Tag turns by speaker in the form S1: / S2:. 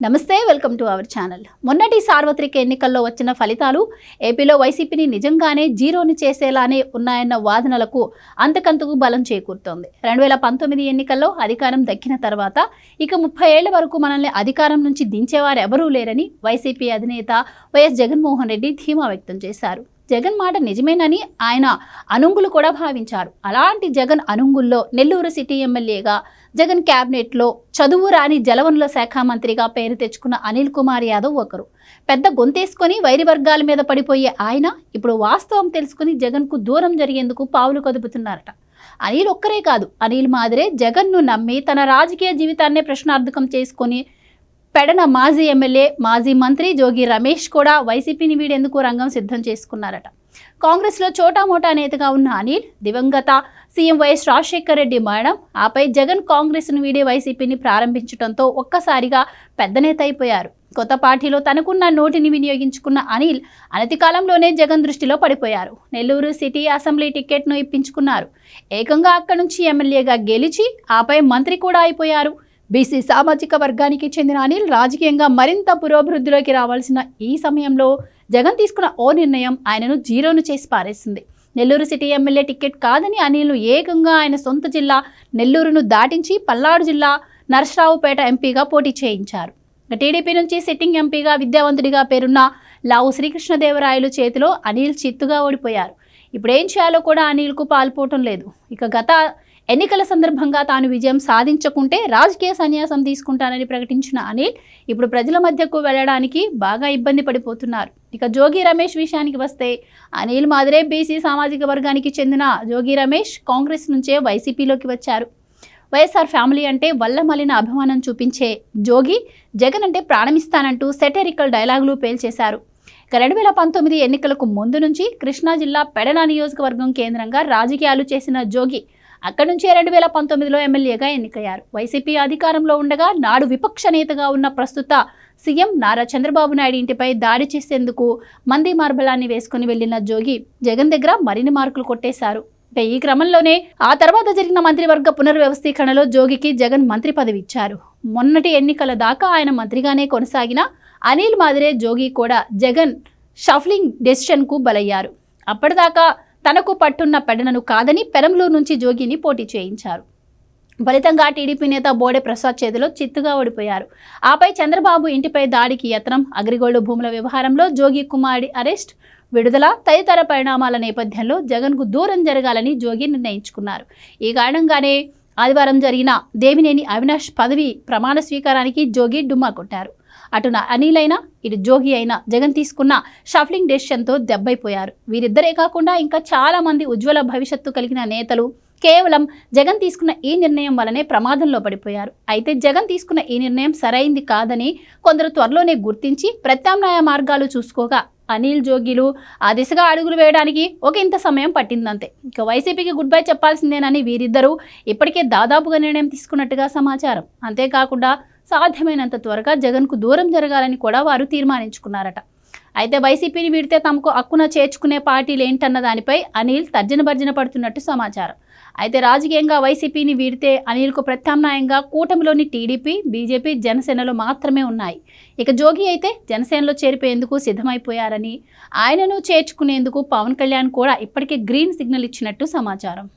S1: నమస్తే, welcome to our channel. మొన్నటి సార్వత్రిక ఎన్నికల్లో వచ్చిన ఫలితాలు ఏపీలో వైసీపీని నిజంగానే జీరోని చేసేలానే ఉన్నాయన్న వాదనలకు అంతకంతకు బలం చేకూరుతోంది. 2019 ఎన్నికల్లో అధికారం దక్కిన తర్వాత ఇక 30 ఏళ్ల వరకు మనల్ని అధికారం నుంచి దించేవారు ఎవరూ లేరని వైసీపీ అధినేత వైఎస్ జగన్మోహన్ రెడ్డి ధీమా వ్యక్తం చేశారు. జగన్ మాట నిజమేనని ఆయన అనుంగులు కూడా భావించారు. అలాంటి జగన్ అనుంగుల్లో నెల్లూరు సిటీ ఎమ్మెల్యేగా, జగన్ క్యాబినెట్లో చదువు రాని జలవనరుల శాఖ మంత్రిగా పేరు తెచ్చుకున్న అనిల్ కుమార్ యాదవ్ ఒకరు. పెద్ద గొంతేసుకొని వైరి వర్గాల మీద పడిపోయే ఆయన ఇప్పుడు వాస్తవం తెలుసుకుని జగన్కు దూరం జరిగేందుకు పావులు కదుపుతున్నారట. అనిల్ ఒక్కరే కాదు, అనిల్ మాదిరే జగన్ను నమ్మి తన రాజకీయ జీవితాన్నే ప్రశ్నార్థకం చేసుకొని పెడన మాజీ ఎమ్మెల్యే, మాజీ మంత్రి జోగి రమేష్ కూడా వైసీపీని వీడేందుకు రంగం సిద్ధం చేసుకున్నారట. కాంగ్రెస్లో చోటామోటా నేతగా ఉన్న అనిల్ దివంగత సీఎం వైఎస్ రాజశేఖర రెడ్డి మరణం, ఆపై జగన్ కాంగ్రెస్ను వీడే వైసీపీని ప్రారంభించడంతో ఒక్కసారిగా పెద్ద నేత అయిపోయారు. కొత్త పార్టీలో తనకున్న నోటిని వినియోగించుకున్న అనిల్ అనతి కాలంలోనే జగన్ దృష్టిలో పడిపోయారు. నెల్లూరు సిటీ అసెంబ్లీ టికెట్ను ఇప్పించుకున్నారు. ఏకంగా అక్కడి నుంచి ఎమ్మెల్యేగా గెలిచి ఆపై మంత్రి కూడా అయిపోయారు. బీసీ సామాజిక వర్గానికి చెందిన అనిల్ రాజకీయంగా మరింత పురోభివృద్ధిలోకి రావాల్సిన ఈ సమయంలో జగన్ తీసుకున్న ఓ నిర్ణయం ఆయనను జీరోను చేసి పారేసింది. నెల్లూరు సిటీ ఎమ్మెల్యే టికెట్ కాదని అనిల్ను ఏకంగా ఆయన సొంత జిల్లా నెల్లూరును దాటించి పల్నాడు జిల్లా నరసరావుపేట ఎంపీగా పోటీ చేయించారు. టీడీపీ నుంచి సిట్టింగ్ ఎంపీగా విద్యావంతుడిగా పేరున్న లావు శ్రీకృష్ణదేవరాయలు చేతిలో అనిల్ చిత్తుగా ఓడిపోయారు. ఇప్పుడు ఏం చేయాలో కూడా అనిల్కు పాల్పోవటం లేదు. ఇక గత ఎన్నికల సందర్భంగా తాను విజయం సాధించకుంటే రాజకీయ సన్యాసం తీసుకుంటానని ప్రకటించిన అనిల్ ఇప్పుడు ప్రజల మధ్యకు వెళ్ళడానికి బాగా ఇబ్బంది పడిపోతున్నారు. ఇక జోగి రమేష్ విషయానికి వస్తే, అనిల్ మాదిరే బీసీ సామాజిక వర్గానికి చెందిన జోగి రమేష్ కాంగ్రెస్ నుంచే వైసీపీలోకి వచ్చారు. వైఎస్ఆర్ ఫ్యామిలీ అంటే వల్లమలిన అభిమానం చూపించే జోగి జగన్ అంటే ప్రాణమిస్తానంటూ సెటరికల్ డైలాగులు పేల్చేశారు. ఇక 2019 ఎన్నికలకు ముందు నుంచి కృష్ణా జిల్లా పెడన నియోజకవర్గం కేంద్రంగా రాజకీయాలు చేసిన జోగి అక్కడి నుంచి 2019లో ఎమ్మెల్యేగా ఎన్నికయ్యారు. వైసీపీ అధికారంలో ఉండగా నాడు విపక్ష నేతగా ఉన్న ప్రస్తుత సీఎం నారా చంద్రబాబు నాయుడు ఇంటిపై దాడి చేసేందుకు మంది మార్బలాన్ని వేసుకుని వెళ్లిన జోగి జగన్ దగ్గర మరిన్ని మార్కులు కొట్టేశారు. ఈ క్రమంలోనే ఆ తర్వాత జరిగిన మంత్రివర్గ పునర్వ్యవస్థీకరణలో జోగికి జగన్ మంత్రి పదవి ఇచ్చారు. మొన్నటి ఎన్నికల దాకా ఆయన మంత్రిగానే కొనసాగిన అనిల్ మాదిరే జోగి కూడా జగన్ షఫ్లింగ్ డెసిషన్కు బలయ్యారు. అప్పటిదాకా తనకు పట్టున్న పెడనను కాదని పెరంలూరు నుంచి జోగిని పోటీ చేయించారు. ఫలితంగా టీడీపీ నేత బోడే ప్రసాద్ చేతిలో చిత్తుగా ఓడిపోయారు. ఆపై చంద్రబాబు ఇంటిపై దాడికి యత్నం, అగ్రిగోల్డ్ భూముల వ్యవహారంలో జోగి కుమారుడి అరెస్ట్, విడుదల తదితర పరిణామాల నేపథ్యంలో జగన్కు దూరం జరగాలని జోగి నిర్ణయించుకున్నారు. ఈ కారణంగానే ఆదివారం జరిగిన దేవినేని అవినాష్ పదవి ప్రమాణ స్వీకారానికి జోగి డుమ్మా కొట్టారు. అటు అనిల్ అయినా ఇటు జోగి అయినా జగన్ తీసుకున్న షఫ్లింగ్ డెసిషన్తో దెబ్బైపోయారు. వీరిద్దరే కాకుండా ఇంకా చాలా మంది ఉజ్వల భవిష్యత్తు కలిగిన నేతలు కేవలం జగన్ తీసుకున్న ఈ నిర్ణయం వల్లనే ప్రమాదంలో పడిపోయారు. అయితే జగన్ తీసుకున్న ఈ నిర్ణయం సరైంది కాదని కొందరు త్వరలోనే గుర్తించి ప్రత్యామ్నాయ మార్గాలు చూసుకోగా అనిల్ జోగిలు ఆ దిశగా అడుగులు వేయడానికి ఇంత సమయం పట్టిందంతే. ఇక వైసీపీకి గుడ్ బై చెప్పాల్సిందేనని వీరిద్దరూ ఇప్పటికే దాదాపుగా నిర్ణయం తీసుకున్నట్టుగా సమాచారం. అంతేకాకుండా సాధ్యమైనంత త్వరగా జగన్కు దూరం జరగాలని కూడా వారు తీర్మానించుకున్నారట. అయితే వైసీపీని వీడితే తమకు హక్కున చేర్చుకునే పార్టీలు ఏంటన్న దానిపై అనిల్ తర్జన భర్జన పడుతున్నట్టు సమాచారం. అయితే రాజకీయంగా వైసీపీని వీడితే అనిల్కు ప్రత్యామ్నాయంగా కూటమిలోని టీడీపీ, బీజేపీ, జనసేనలు మాత్రమే ఉన్నాయి. ఇక జోగి అయితే జనసేనలో చేరిపోయేందుకు సిద్ధమైపోయారని, ఆయనను చేర్చుకునేందుకు పవన్ కళ్యాణ్ కూడా ఇప్పటికే గ్రీన్ సిగ్నల్ ఇచ్చినట్టు సమాచారం.